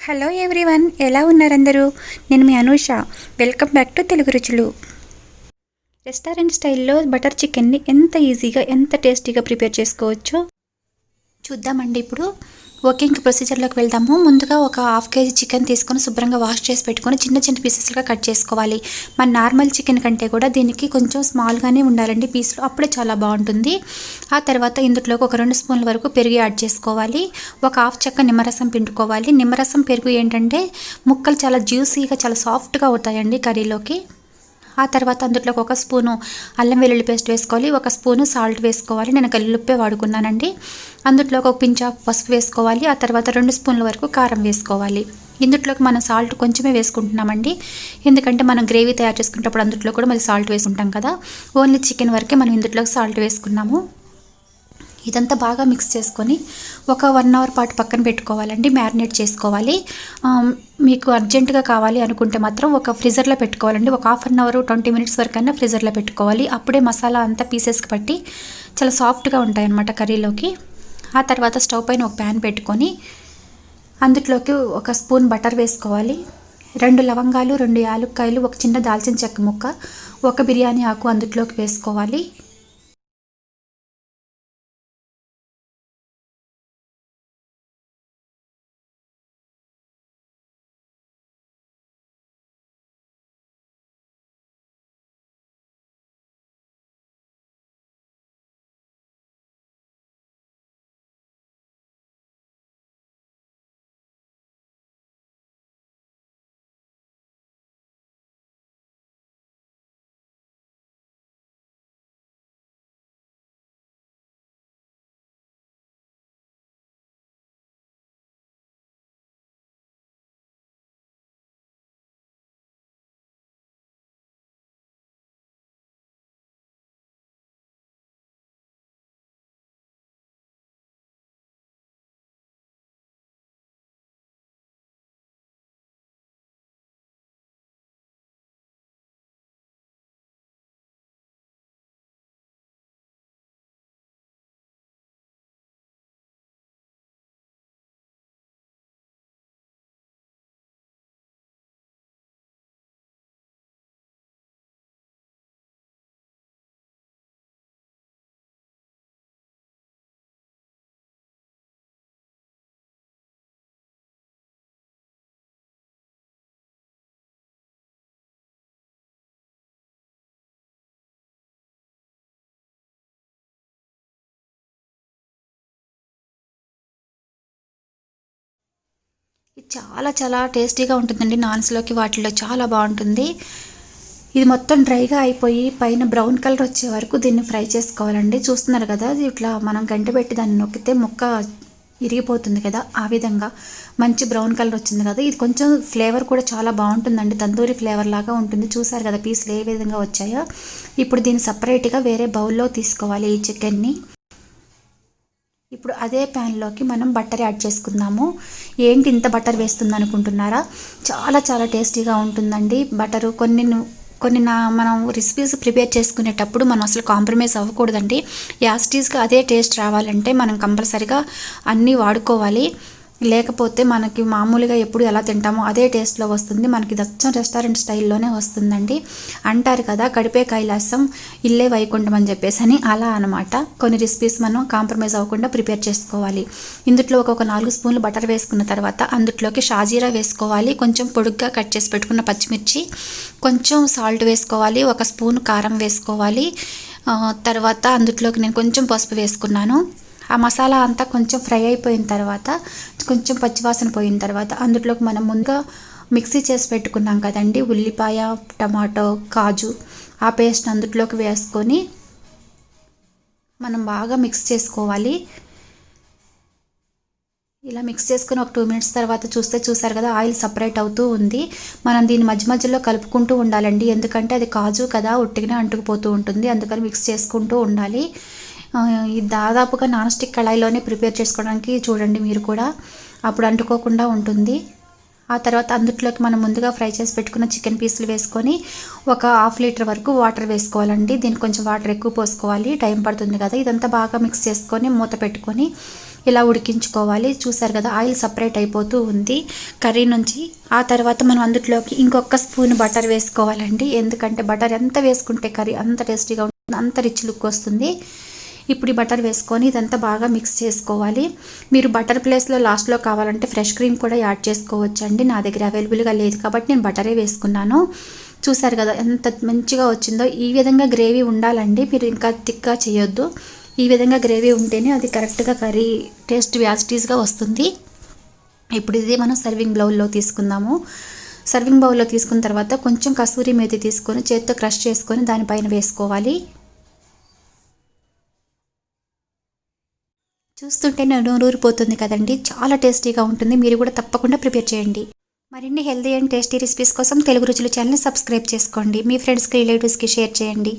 Hello everyone, ఎలా ఉన్నారు అందరూ? నేను మీ Anusha. Welcome back to Telugu Ruchulu. Restaurant స్టైల్లో బటర్ చికెన్ని ఎంత ఈజీగా ఎంత టేస్టీగా ప్రిపేర్ చేసుకోవచ్చో చూద్దామండి. ఇప్పుడు వర్కింగ్ ప్రొసీజర్లోకి వెళ్దాము. ముందుగా ఒక హాఫ్ కేజీ చికెన్ తీసుకొని శుభ్రంగా వాష్ చేసి పెట్టుకొని చిన్న చిన్న పీసెస్గా కట్ చేసుకోవాలి. మన నార్మల్ చికెన్ కంటే కూడా దీనికి కొంచెం స్మాల్గానే ఉండాలండి పీసులు, అప్పుడే చాలా బాగుంటుంది. ఆ తర్వాత ఇందులోకి ఒక 2 స్పూన్ల వరకు పెరుగు యాడ్ చేసుకోవాలి. ఒక హాఫ్ చెక్క నిమ్మరసం పిండుకోవాలి. నిమ్మరసం పెరుగు ఏంటంటే ముక్కలు చాలా జ్యూసీగా చాలా సాఫ్ట్గా అవుతాయండి కర్రీలోకి. ఆ తర్వాత అందులోకి ఒక స్పూను అల్లం వెల్లుల్లి పేస్ట్ వేసుకోవాలి. ఒక స్పూను సాల్ట్ వేసుకోవాలి. నేను కల్లుప్పే వాడుకున్నానండి. అందులోకి ఒక పించ్ ఆఫ్ పసుపు వేసుకోవాలి. ఆ తర్వాత 2 స్పూన్ల వరకు కారం వేసుకోవాలి. ఇందులోకి మనం సాల్ట్ కొంచెమే వేసుకుంటున్నామండి, ఎందుకంటే మనం గ్రేవీ తయారు చేసుకునేటప్పుడు అందులో కూడా మరి సాల్ట్ వేసుకుంటాం కదా. ఓన్లీ చికెన్ వరకే మనం ఇందులోకి సాల్ట్ వేసుకున్నాము. ఇదంతా బాగా మిక్స్ చేసుకొని ఒక 1 అవర్ పాటు పక్కన పెట్టుకోవాలండి, మ్యారినేట్ చేసుకోవాలి. మీకు అర్జెంటుగా కావాలి అనుకుంటే మాత్రం ఒక ఫ్రిజర్లో పెట్టుకోవాలండి. ఒక హాఫ్ అన్ అవర్ 20 మినిట్స్ వరకైనా ఫ్రిజర్లో పెట్టుకోవాలి. అప్పుడే మసాలా అంతా పీసెస్కి పట్టి చాలా సాఫ్ట్గా ఉంటాయన్నమాట కర్రీలోకి. ఆ తర్వాత స్టవ్ పైన ఒక ప్యాన్ పెట్టుకొని అందులోకి ఒక స్పూన్ బటర్ వేసుకోవాలి. 2 లవంగాలు, 2 యాలక్కాయలు, ఒక చిన్న దాల్చిన చెక్క ముక్క, ఒక బిర్యానీ ఆకు అందులోకి వేసుకోవాలి. ఇది చాలా చాలా టేస్టీగా ఉంటుందండి. నాన్స్లోకి వాటిల్లో చాలా బాగుంటుంది. ఇది మొత్తం డ్రైగా అయిపోయి పైన బ్రౌన్ కలర్ వచ్చే వరకు దీన్ని ఫ్రై చేసుకోవాలండి. చూస్తున్నారు కదా, ఇట్లా మనం గంట పెట్టి దాన్ని నొక్కితే ముక్క ఇరిగిపోతుంది కదా, ఆ విధంగా మంచి బ్రౌన్ కలర్ వచ్చింది కదా. ఇది కొంచెం ఫ్లేవర్ కూడా చాలా బాగుంటుందండి, తందూరి ఫ్లేవర్ లాగా ఉంటుంది. చూసారు కదా పీసులు ఏ విధంగా వచ్చాయో. ఇప్పుడు దీన్ని సపరేట్గా వేరే బౌల్లో తీసుకోవాలి ఈ చికెన్ని. ఇప్పుడు అదే ప్యాన్లోకి మనం బటర్ యాడ్ చేసుకుందాము. ఏంటి ఇంత బటర్ వేస్తుంది అనుకుంటున్నారా? చాలా చాలా టేస్టీగా ఉంటుందండి బటరు. కొన్ని మనం రెసిపీస్ ప్రిపేర్ చేసుకునేటప్పుడు మనం అసలు కాంప్రమైజ్ అవ్వకూడదండి. యాస్టీస్గా అదే టేస్ట్ రావాలంటే మనం కంపల్సరిగా అన్నీ వాడుకోవాలి. లేకపోతే మనకి మామూలుగా ఎప్పుడు ఎలా తింటామో అదే టేస్ట్లో వస్తుంది. మనకి దచ్చం రెస్టారెంట్ స్టైల్లోనే వస్తుందండి. అంటారు కదా, గడిపే కైలాసం ఇల్లే వైకుంఠం అని చెప్పేసి అని, అలా అనమాట. కొన్ని రెసిపీస్ మనం కాంప్రమైజ్ అవ్వకుండా ప్రిపేర్ చేసుకోవాలి. ఇందులో ఒక 4 స్పూన్లు బటర్ వేసుకున్న తర్వాత అందులోకి షాజీరా వేసుకోవాలి. కొంచెం పొడుగ్గా కట్ చేసి పెట్టుకున్న పచ్చిమిర్చి, కొంచెం సాల్ట్ వేసుకోవాలి. ఒక స్పూన్ కారం వేసుకోవాలి. తర్వాత అందులోకి నేను కొంచెం పసుపు వేసుకున్నాను. ఆ మసాలా అంతా కొంచెం ఫ్రై అయిపోయిన తర్వాత, కొంచెం పచ్చివాసన పోయిన తర్వాత అందులోకి మనం ముందుగా మిక్సీ చేసి పెట్టుకున్నాం కదండి, ఉల్లిపాయ, టమాటో, కాజు, ఆ పేస్ట్ అందులోకి వేసుకొని మనం బాగా మిక్స్ చేసుకోవాలి. ఇలా మిక్స్ చేసుకుని ఒక 2 మినిట్స్ తర్వాత చూసారు కదా, ఆయిల్ సపరేట్ అవుతూ ఉంది. మనం దీన్ని మధ్య మధ్యలో కలుపుకుంటూ ఉండాలండి, ఎందుకంటే అది కాజు కదా, ఉట్టిగానే అంటుకుపోతూ ఉంటుంది. అందుకని మిక్స్ చేసుకుంటూ ఉండాలి. ఇది దాదాపుగా నాన్ స్టిక్ కళాయిలోనే ప్రిపేర్ చేసుకోవడానికి చూడండి మీరు కూడా, అప్పుడు అంటుకోకుండా ఉంటుంది. ఆ తర్వాత అందులోకి మనం ముందుగా ఫ్రై చేసి పెట్టుకున్న చికెన్ పీసులు వేసుకొని ఒక హాఫ్ లీటర్ వరకు వాటర్ వేసుకోవాలండి. దీనికి కొంచెం వాటర్ ఎక్కువ పోసుకోవాలి, టైం పడుతుంది కదా. ఇదంతా బాగా మిక్స్ చేసుకొని మూత పెట్టుకొని ఇలా ఉడికించుకోవాలి. చూసారు కదా, ఆయిల్ సపరేట్ అయిపోతూ ఉంది కర్రీ నుంచి. ఆ తర్వాత మనం అందులోకి ఇంకొక స్పూన్ బటర్ వేసుకోవాలండి. ఎందుకంటే బటర్ ఎంత వేసుకుంటే కర్రీ అంత టేస్టీగా ఉంటుంది, అంత రిచ్ లుక్ వస్తుంది. ఇప్పుడు ఈ బటర్ వేసుకొని ఇదంతా బాగా మిక్స్ చేసుకోవాలి. మీరు బటర్ ప్లేస్లో లాస్ట్లో కావాలంటే ఫ్రెష్ క్రీమ్ కూడా యాడ్ చేసుకోవచ్చండి. నా దగ్గర అవైలబుల్గా లేదు కాబట్టి నేను బటరే వేసుకున్నాను. చూసారు కదా ఎంత మంచిగా వచ్చిందో. ఈ విధంగా గ్రేవీ ఉండాలండి, మీరు ఇంకా థిక్గా చేయొద్దు. ఈ విధంగా గ్రేవీ ఉంటేనే అది కరెక్ట్గా కర్రీ టేస్ట్ యాజిటీస్గా వస్తుంది. ఇప్పుడు ఇది మనం సర్వింగ్ బౌల్లో తీసుకుందాము. సర్వింగ్ బౌల్లో తీసుకున్న తర్వాత కొంచెం కసూరి మేతి తీసుకొని చేత్తో క్రష్ చేసుకొని దానిపైన వేసుకోవాలి. చూస్తుంటే నోరూరిపోతుంది కదండి, చాలా టేస్టీగా ఉంటుంది. మీరు కూడా తప్పకుండా ప్రిపేర్ చేయండి. మరిన్ని హెల్తీ అండ్ టేస్టీ రెసిపీస్ కోసం తెలుగు రుచులు ఛానల్ని సబ్స్క్రైబ్ చేసుకోండి. మీ ఫ్రెండ్స్కి రిలేటివ్స్కి షేర్ చేయండి.